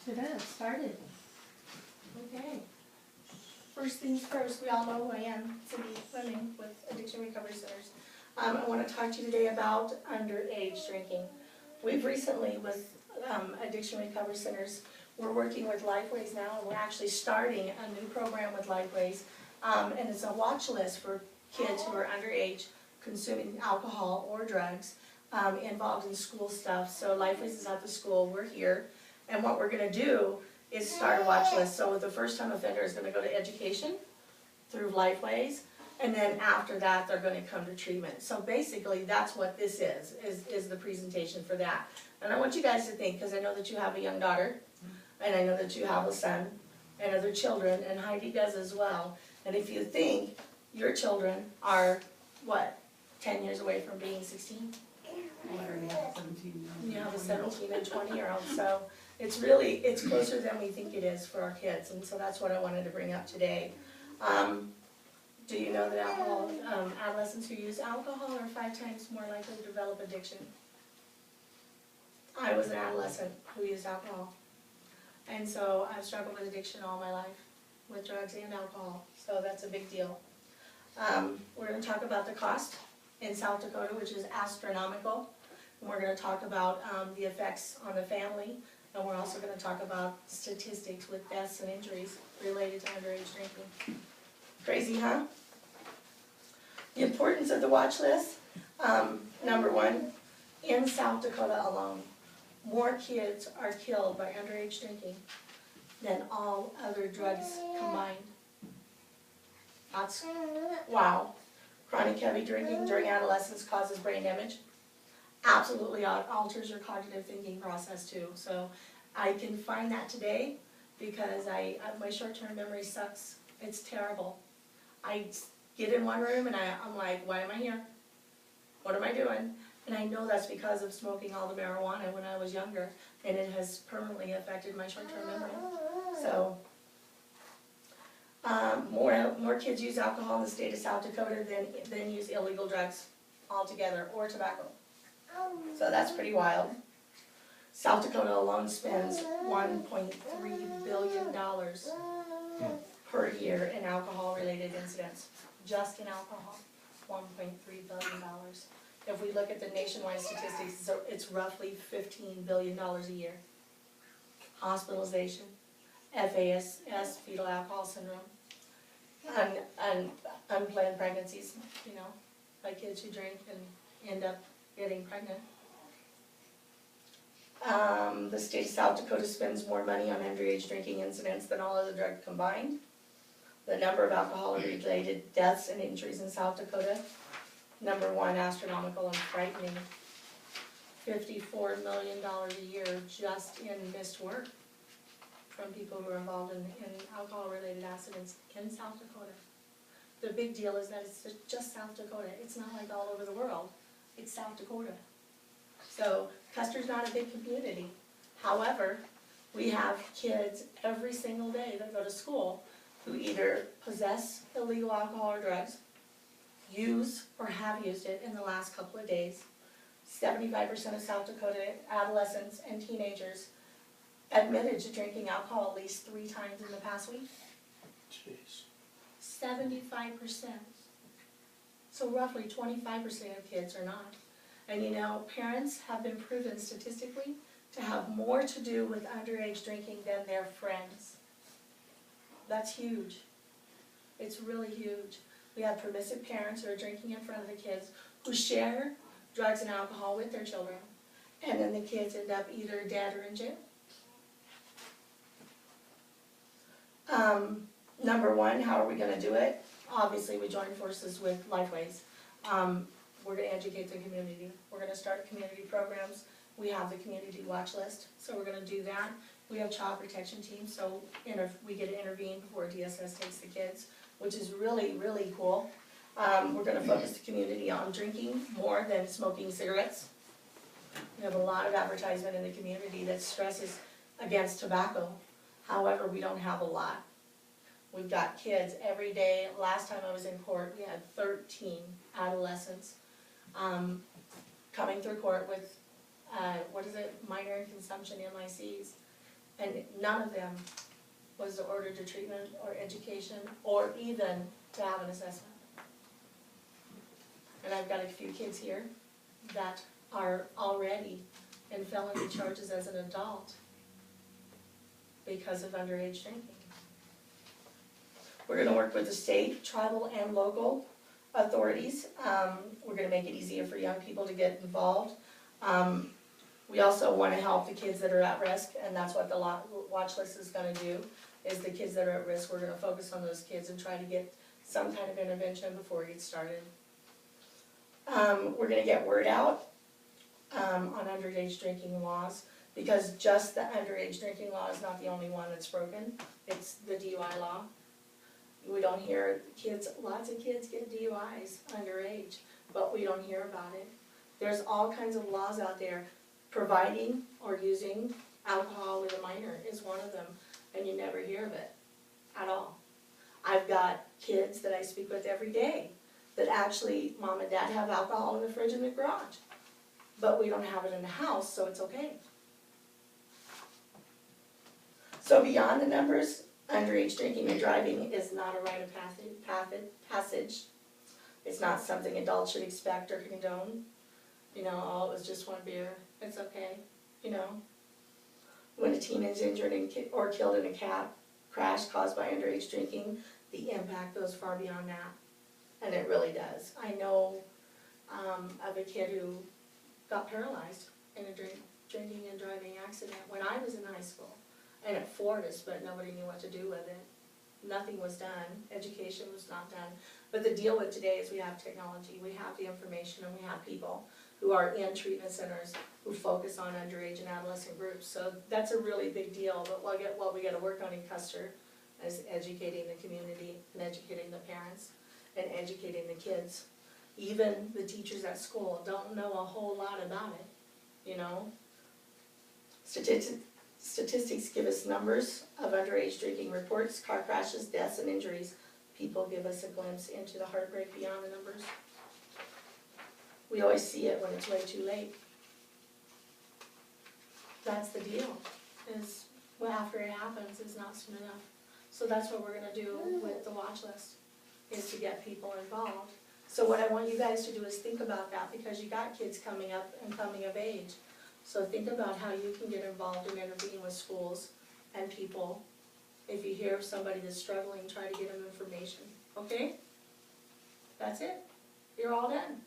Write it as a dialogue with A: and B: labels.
A: It has started.
B: Okay. First things first, we all know who I am, Cindy Fleming with Addiction Recovery Centers. I want to talk to you today about underage drinking. We've recently, with Addiction Recovery Centers, we're working with Lifeways now, and we're actually starting a new program with Lifeways. And it's a watch list for kids who are underage consuming alcohol or drugs involved in school stuff. So Lifeways is at the school, we're here, and what we're going to do is start a watch list. So the first time offender is going to go to education through Lifeways, and then after that they're going to come to treatment. So basically that's what this is the presentation for that. And I want you guys to think, because I know that you have a young daughter, and I know that you have a son, and other children, and Heidi does as well. And if you think your children are, what, 10 years away from being 16? You have a 17 and 20-year-old, so it's closer than we think it is for our kids, and so that's what I wanted to bring up today. Do you know that adolescents who use alcohol are 5 times more likely to develop addiction? I was an adolescent who used alcohol, and so I've struggled with addiction all my life, with drugs and alcohol, so that's a big deal. We're going to talk about the cost in South Dakota, which is astronomical. And we're going to talk about the effects on the family, and we're also going to talk about statistics with deaths and injuries related to underage drinking. Crazy, huh? The importance of the watch list. Number one, in South Dakota alone, more kids are killed by underage drinking than all other drugs combined. That's, wow. Chronic heavy drinking during adolescence causes brain damage. Absolutely alters your cognitive thinking process too. So I can find that today because my short-term memory sucks. It's terrible. I get in one room and I'm like, why am I here? What am I doing? And I know that's because of smoking all the marijuana when I was younger, and it has permanently affected my short-term memory. So more kids use alcohol in the state of South Dakota than use illegal drugs altogether, or tobacco. So that's pretty wild. South Dakota alone spends $1.3 billion per year in alcohol-related incidents. Just in alcohol, $1.3 billion. If we look at the nationwide statistics, it's roughly $15 billion a year. Hospitalization, FAS, fetal alcohol syndrome, unplanned pregnancies, by kids who drink and end up getting pregnant. The state of South Dakota spends more money on underage drinking incidents than all other drugs combined. The number of alcohol-related deaths and injuries in South Dakota, number one, astronomical and frightening. $54 million a year just in missed work from people who are involved in alcohol-related accidents in South Dakota. The big deal is that it's just South Dakota. It's not like all over the world. It's South Dakota. So Custer's not a big community. However, we have kids every single day that go to school who either possess illegal alcohol or drugs, use or have used it in the last couple of days. 75% of South Dakota adolescents and teenagers admitted to drinking alcohol at least 3 times in the past week.
C: Jeez.
B: 75%. So roughly 25% of kids are not. And parents have been proven statistically to have more to do with underage drinking than their friends. That's huge. It's really huge. We have permissive parents who are drinking in front of the kids who share drugs and alcohol with their children, and then the kids end up either dead or in jail. Number one, how are we going to do it? Obviously, we join forces with Lifeways. We're going to educate the community. We're going to start community programs. We have the community watch list, so we're going to do that. We have child protection teams, so we get to intervene before DSS takes the kids, which is really, really cool. We're going to focus the community on drinking more than smoking cigarettes. We have a lot of advertisement in the community that stresses against tobacco. However, we don't have a lot. We've got kids every day. Last time I was in court, we had 13 adolescents coming through court with, minor in consumption MICs. And none of them was ordered to treatment or education or even to have an assessment. And I've got a few kids here that are already in felony charges as an adult because of underage drinking. We're gonna work with the state, tribal, and local authorities. We're gonna make it easier for young people to get involved. We also wanna help the kids that are at risk, and that's what the watch list is gonna do, is the kids that are at risk, we're gonna focus on those kids and try to get some kind of intervention before it gets started. We're gonna get word out on underage drinking laws, because just the underage drinking law is not the only one that's broken. It's the DUI law. We don't hear kids, lots of kids get DUIs underage, but we don't hear about it. There's all kinds of laws out there. Providing or using alcohol with a minor is one of them, and you never hear of it at all. I've got kids that I speak with every day that actually, mom and dad have alcohol in the fridge in the garage, but we don't have it in the house, so it's okay. So beyond the numbers, underage drinking and driving is not a rite of passage. It's not something adults should expect or condone. You know, oh, it was just one beer, it's okay, you know. When a teen is injured or killed in a cab crash caused by underage drinking, the impact goes far beyond that, and it really does. I know of a kid who got paralyzed in a drinking and driving accident when I was in high school, and it floored us, but nobody knew what to do with it. Nothing was done, education was not done. But the deal with today is we have technology, we have the information, and we have people who are in treatment centers who focus on underage and adolescent groups. So that's a really big deal, but what we gotta work on in Custer is educating the community and educating the parents and educating the kids. Even the teachers at school don't know a whole lot about it, you know. Statistics give us numbers of underage drinking reports, car crashes, deaths, and injuries. People give us a glimpse into the heartbreak beyond the numbers. We always see it when it's way too late. That's the deal, is well, after it happens is not soon enough. So that's what we're gonna do with the watch list, is to get people involved. So what I want you guys to do is think about that, because you got kids coming up and coming of age. So think about how you can get involved and intervene with schools and people. If you hear of somebody that's struggling, try to get them information, okay? That's it. You're all done.